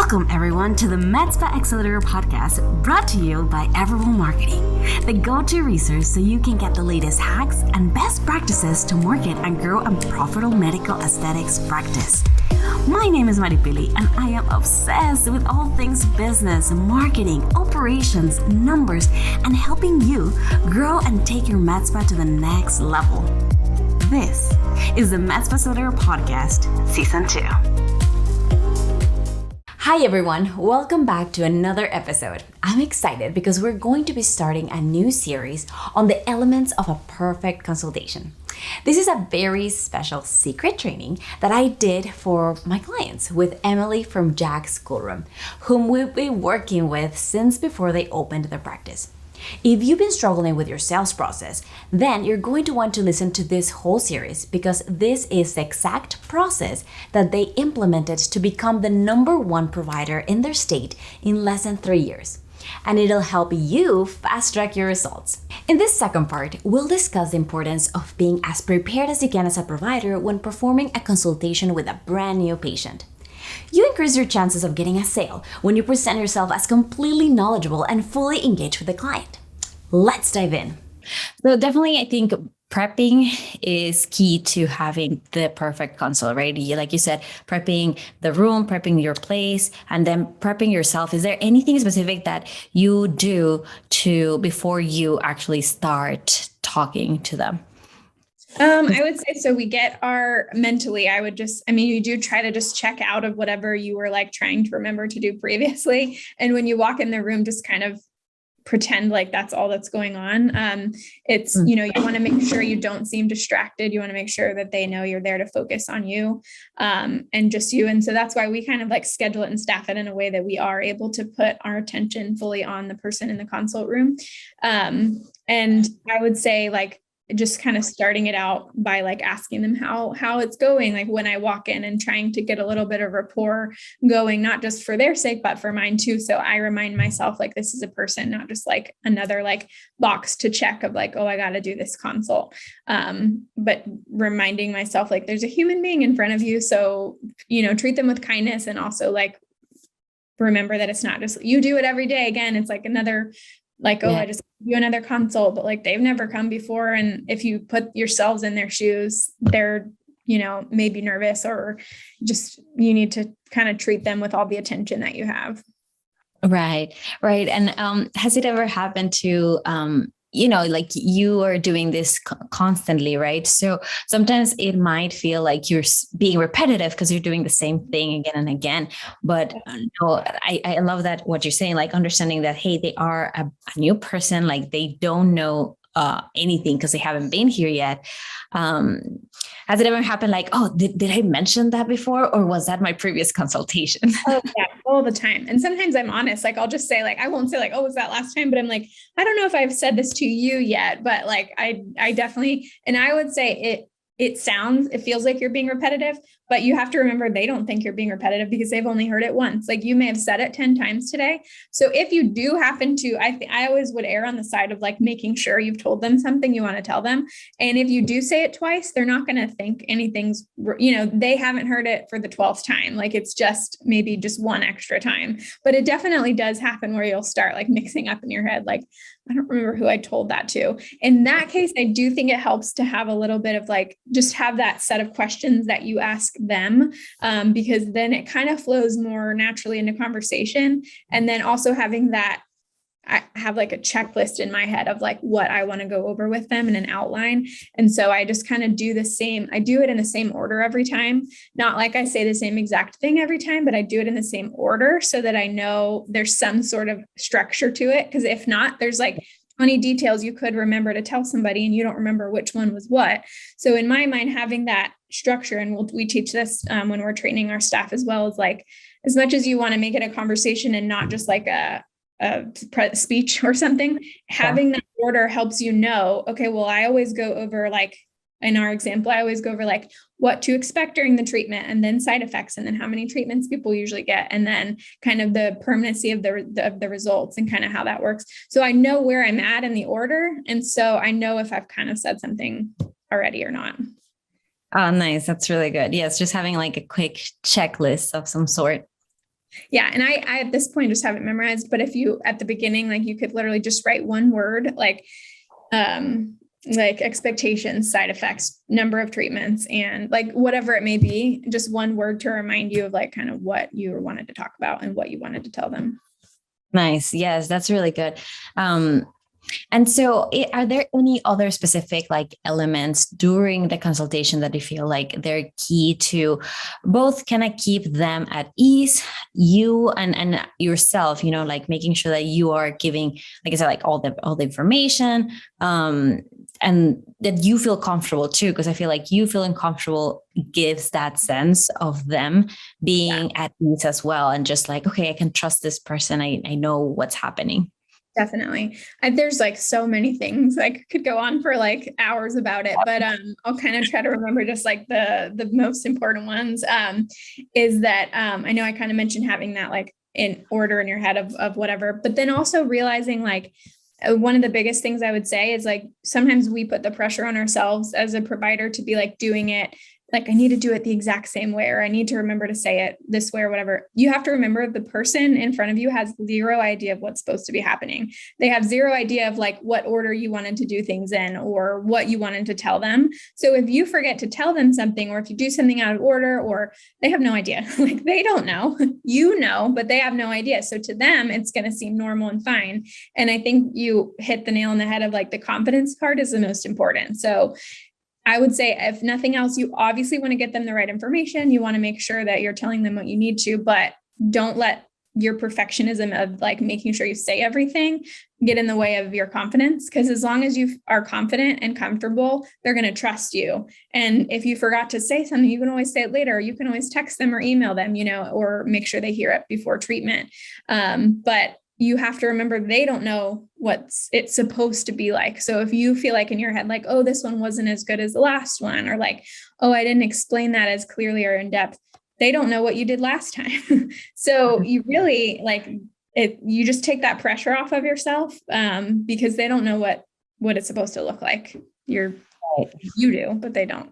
Welcome everyone to the Med Spa Accelerator Podcast, brought to you by Everable Marketing, the go-to resource so you can get the latest hacks and best practices to market and grow a profitable medical aesthetics practice. My name is Maripili and I am obsessed with all things business, marketing, operations, numbers, and helping you grow and take your med spa to the next level. This is the Med Spa Accelerator Podcast, Season 2. Hi everyone, welcome back to another episode. I'm excited because we're going to be starting a new series on the elements of a perfect consultation. This is a very special secret training that I did for my clients with Emily from Jack's Schoolroom, whom we've been working with since before they opened their practice. If you've been struggling with your sales process, then you're going to want to listen to this whole series because this is the exact process that they implemented to become the #1 provider in their state in less than 3 years. And it'll help you fast track your results. In this second part, we'll discuss the importance of being as prepared as you can as a provider when performing a consultation with a brand new patient. You increase your chances of getting a sale when you present yourself as completely knowledgeable and fully engaged with the client. Let's dive in. So definitely, I think prepping is key to having the perfect consult, right? Like you said, prepping the room, prepping your place, and then prepping yourself. Is there anything specific that you do before you actually start talking to them? I would say, so we get mentally, you do try to just check out of whatever you were like trying to remember to do previously. And when you walk in the room, just kind of pretend like that's all that's going on. You want to make sure you don't seem distracted. You want to make sure that they know you're there to focus on you, and just you. And so that's why we kind of like schedule it and staff it in a way that we are able to put our attention fully on the person in the consult room. And I would say like, just kind of starting it out by like asking them how it's going, like when I walk in, and trying to get a little bit of rapport going, not just for their sake, but for mine too. So I remind myself like, this is a person, not just like another like box to check of like, oh, I got to do this consult. But reminding myself like there's a human being in front of you. So, treat them with kindness, and also like, remember that it's not just you do it every day. Again, it's like another like, I just do another consult, but like they've never come before. And if you put yourselves in their shoes, they're, maybe nervous, or just, you need to kind of treat them with all the attention that you have. Right. And has it ever happened to, like you are doing this constantly, right? So sometimes it might feel like you're being repetitive because you're doing the same thing again and again. But no, I love that what you're saying, like understanding that, hey, they are a new person, like they don't know anything because they haven't been here yet. Has it ever happened like, oh, did I mention that before? Or was that my previous consultation? Oh yeah, all the time. And sometimes I'm honest, like I'll just say like, I won't say like, oh, was that last time? But I'm like, I don't know if I've said this to you yet, but like, I definitely, and I would say it feels like you're being repetitive, but you have to remember they don't think you're being repetitive because they've only heard it once. Like you may have said it 10 times today. So if you do happen to, I always would err on the side of like making sure you've told them something you want to tell them. And if you do say it twice, they're not going to think anything's, they haven't heard it for the 12th time. Like it's just maybe just one extra time, but it definitely does happen where you'll start like mixing up in your head. Like, I don't remember who I told that to. In that case, I do think it helps to have a little bit of like, just have that set of questions that you ask them, because then it kind of flows more naturally into conversation. And then also having that, I have like a checklist in my head of like what I want to go over with them in an outline. And so I just kind of do the same. I do it in the same order every time. Not like I say the same exact thing every time, but I do it in the same order so that I know there's some sort of structure to it. Because if not, there's like 20 details you could remember to tell somebody and you don't remember which one was what. So in my mind, having that structure, and we teach this when we're training our staff as well, is like, as much as you want to make it a conversation and not just like a speech or something, having that order helps you know, okay, well, I always go over like, in our example, I always go over like what to expect during the treatment, and then side effects, and then how many treatments people usually get, and then kind of the permanency of the results and kind of how that works. So I know where I'm at in the order. And so I know if I've kind of said something already or not. Oh, nice. That's really good. Yes. Just having like a quick checklist of some sort. Yeah. And I at this point just have it memorized, but if you, at the beginning, like you could literally just write one word, like expectations, side effects, number of treatments, and like whatever it may be, just one word to remind you of like kind of what you wanted to talk about and what you wanted to tell them. Nice. Yes, that's really good. And so are there any other specific like elements during the consultation that you feel like they're key to both kind of keep them at ease, you and yourself, you know, like making sure that you are giving, like I said, like all the information, and that you feel comfortable too, because I feel like you feeling comfortable gives that sense of them being at ease as well. And just like, okay, I can trust this person. I know what's happening. Definitely. There's like so many things. I could go on for like hours about it, but I'll kind of try to remember just like the most important ones. Is that I know I kind of mentioned having that like in order in your head of whatever, but then also realizing like one of the biggest things I would say is like sometimes we put the pressure on ourselves as a provider to be like doing it like I need to do it the exact same way, or I need to remember to say it this way or whatever. You have to remember the person in front of you has zero idea of what's supposed to be happening. They have zero idea of like what order you wanted to do things in or what you wanted to tell them. So if you forget to tell them something, or if you do something out of order, or they have no idea, like they don't know, you know, but they have no idea. So to them, it's going to seem normal and fine. And I think you hit the nail on the head of like the confidence part is the most important. So I would say, if nothing else, you obviously want to get them the right information. You want to make sure that you're telling them what you need to, but don't let your perfectionism of like making sure you say everything get in the way of your confidence. Because as long as you are confident and comfortable, they're going to trust you. And if you forgot to say something, you can always say it later. You can always text them or email them, you know, or make sure they hear it before treatment. But you have to remember they don't know what it's supposed to be like. So if you feel like in your head, like, oh, this one wasn't as good as the last one, or like, oh, I didn't explain that as clearly or in depth, they don't know what you did last time. So you really like it, you just take that pressure off of yourself because they don't know what it's supposed to look like. You do, but they don't.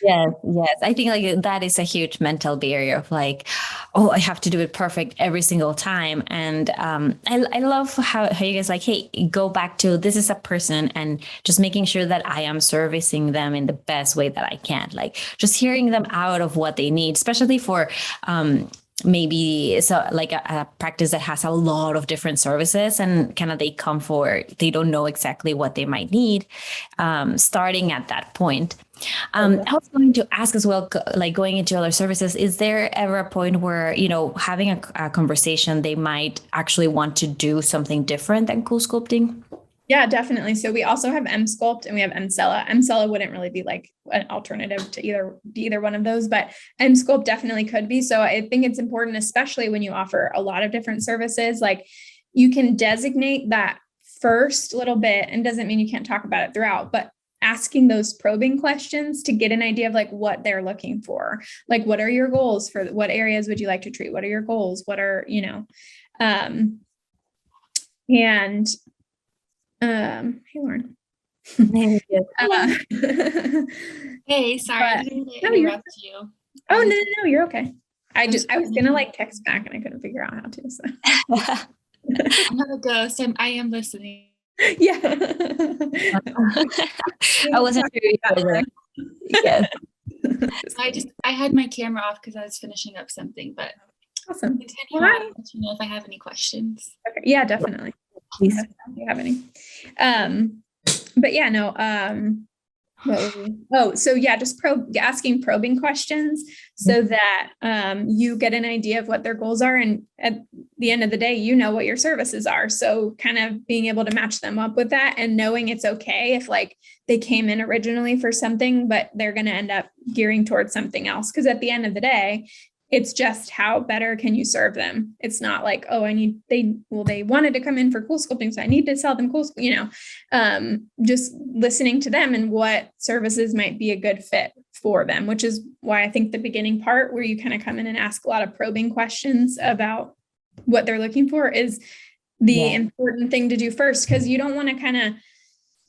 Yes. I think like that is a huge mental barrier of like, oh, I have to do it perfect every single time. And I love how you guys like, hey, go back to this is a person and just making sure that I am servicing them in the best way that I can. Like just hearing them out of what they need, especially for maybe so like a practice that has a lot of different services and kind of they don't know exactly what they might need, starting at that point. I was going to ask as well, like going into other services, is there ever a point where, you know, having a conversation, they might actually want to do something different than CoolSculpting? Yeah, definitely. So we also have M-Sculpt and we have M-Cella. M-Cella wouldn't really be like an alternative to either one of those, but M-Sculpt definitely could be. So I think it's important, especially when you offer a lot of different services, like you can designate that first little bit, and doesn't mean you can't talk about it throughout, but asking those probing questions to get an idea of like what they're looking for. Like, what are your goals for what areas would you like to treat? What are your goals? What are, you know, hey, Lauren. Hey, sorry, I didn't mean to interrupt you. Oh, no, you're okay. I was gonna like text back and I couldn't figure out how to. So. I'm not a ghost. I am listening. Yeah. I wasn't sure. Yes. I had my camera off because I was finishing up something, but awesome. Continue on, let you know if I have any questions. Okay. Yeah, definitely. Please. If you have any. But yeah, no. So yeah, just asking probing questions so that you get an idea of what their goals are, and at the end of the day, you know what your services are. So kind of being able to match them up with that, and knowing it's okay if like they came in originally for something, but they're going to end up gearing towards something else. Because at the end of the day, it's just how better can you serve them? It's not like, oh, they wanted to come in for CoolSculpting, so I need to sell them just listening to them and what services might be a good fit for them, which is why I think the beginning part where you kind of come in and ask a lot of probing questions about what they're looking for is the important thing to do first, because you don't want to kind of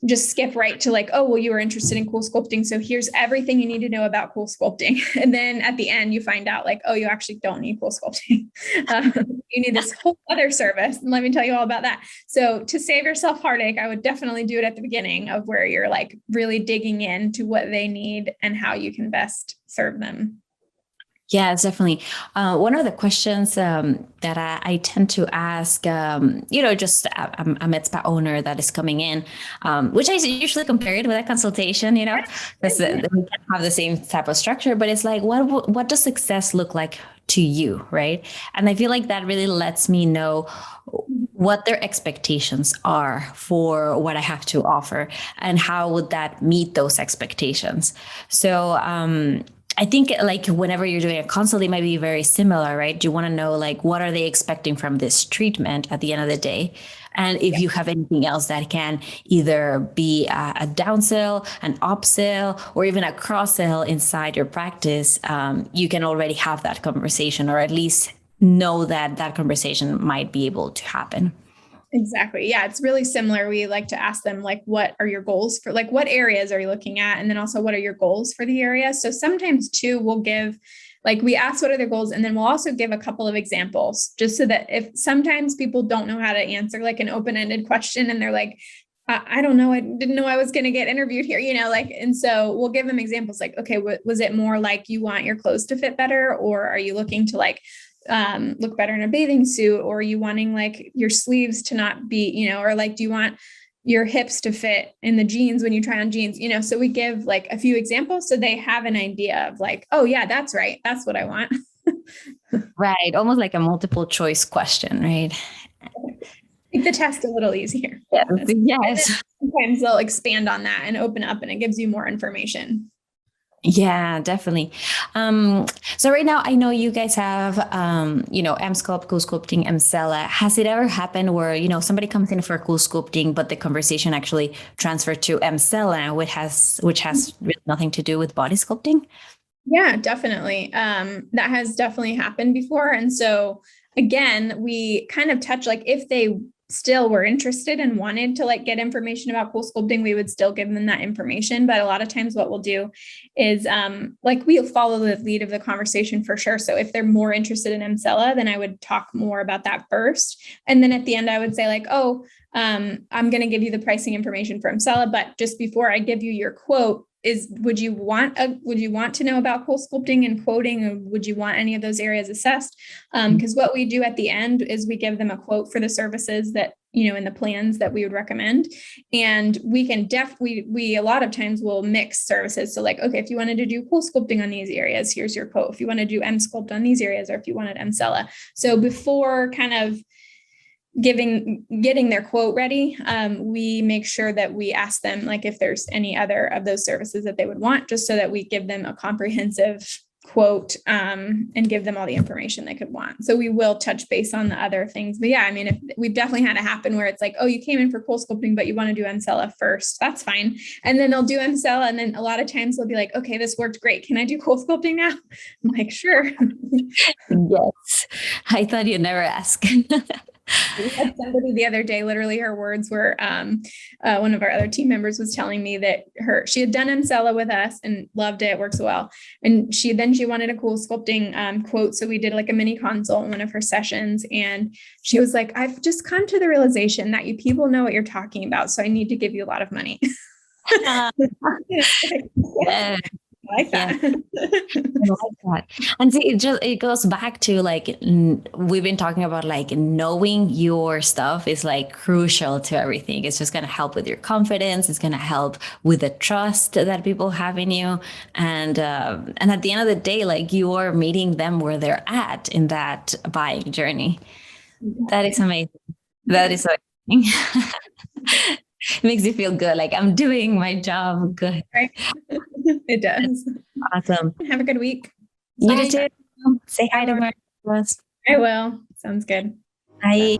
just skip right to like, oh, well, you were interested in cool sculpting. So here's everything you need to know about cool sculpting. And then at the end, you find out like, oh, you actually don't need cool sculpting. You need this whole other service. And let me tell you all about that. So to save yourself heartache, I would definitely do it at the beginning of where you're like really digging into what they need and how you can best serve them. Yeah, it's definitely. One of the questions that I tend to ask, just a Med Spa owner that is coming in, which I usually compare it with a consultation, because we can have the same type of structure, but it's like, what does success look like to you, right? And I feel like that really lets me know what their expectations are for what I have to offer and how would that meet those expectations. So, I think like whenever you're doing a consult, it might be very similar, right? You want to know like, what are they expecting from this treatment at the end of the day? And if you have anything else that can either be a downsell, an upsell, or even a cross-sell inside your practice, you can already have that conversation, or at least know that that conversation might be able to happen. Exactly. Yeah. It's really similar. We like to ask them, like, what are your goals for, like, what areas are you looking at? And then also, what are your goals for the area? So sometimes too, we'll give, like, we ask what are their goals, and then we'll also give a couple of examples, just so that if sometimes people don't know how to answer like an open-ended question and they're like, I don't know, I didn't know I was going to get interviewed here, and so we'll give them examples like, okay, was it more like you want your clothes to fit better? Or are you looking to like, look better in a bathing suit? Or are you wanting like your sleeves to not be, or like, do you want your hips to fit in the jeans when you try on jeans, so we give like a few examples so they have an idea of like, oh yeah, that's right. That's what I want. Right. Almost like a multiple choice question, right? Make the test a little easier. Yes. Sometimes they'll expand on that and open up and it gives you more information. Yeah, definitely. So right now I know you guys have, M-Sculpt, Cool Sculpting, Mcella. Has it ever happened where, somebody comes in for Cool Sculpting, but the conversation actually transferred to Mcella, which has really nothing to do with body sculpting? Yeah, definitely. That has definitely happened before. And so again, we kind of touch like if they still were interested and wanted to like get information about cool sculpting, we would still give them that information. But a lot of times what we'll do is like we'll follow the lead of the conversation for sure. So if they're more interested in Mcella, then I would talk more about that first. And then at the end, I would say like, oh, I'm going to give you the pricing information for Mcella, but just before I give you your quote, would you want to know about cool sculpting and quoting, or would you want any of those areas assessed? Because what we do at the end is we give them a quote for the services that, in the plans that we would recommend. And we can we a lot of times will mix services. So like, okay, if you wanted to do cool sculpting on these areas, here's your quote. If you want to do M-Sculpt on these areas, or if you wanted Mcella. So before kind of getting their quote ready, we make sure that we ask them like if there's any other of those services that they would want, just so that we give them a comprehensive quote and give them all the information they could want. So we will touch base on the other things. But yeah, I mean, if we've definitely had it happen where it's like, oh, you came in for cool sculpting, but you want to do Mcella first, that's fine. And then they'll do Mcella. And then a lot of times they'll be like, okay, this worked great. Can I do cool sculpting now? I'm like, sure. Yes. I thought you'd never ask. We had somebody the other day, literally her words were, one of our other team members was telling me that she had done Mcella with us and loved it, works well. And she wanted a cool sculpting quote. So we did like a mini consult in one of her sessions. And she was like, I've just come to the realization that you people know what you're talking about. So I need to give you a lot of money. Yeah. I like that. I like that. And see, it goes back to like we've been talking about like knowing your stuff is like crucial to everything. It's just going to help with your confidence. It's going to help with the trust that people have in you. And at the end of the day, like you are meeting them where they're at in that buying journey. That is amazing. That is so amazing. It makes you feel good. Like I'm doing my job good. Right? It does. Awesome. Have a good week. You too. Say hi to Marcos. I will. Sounds good. Bye.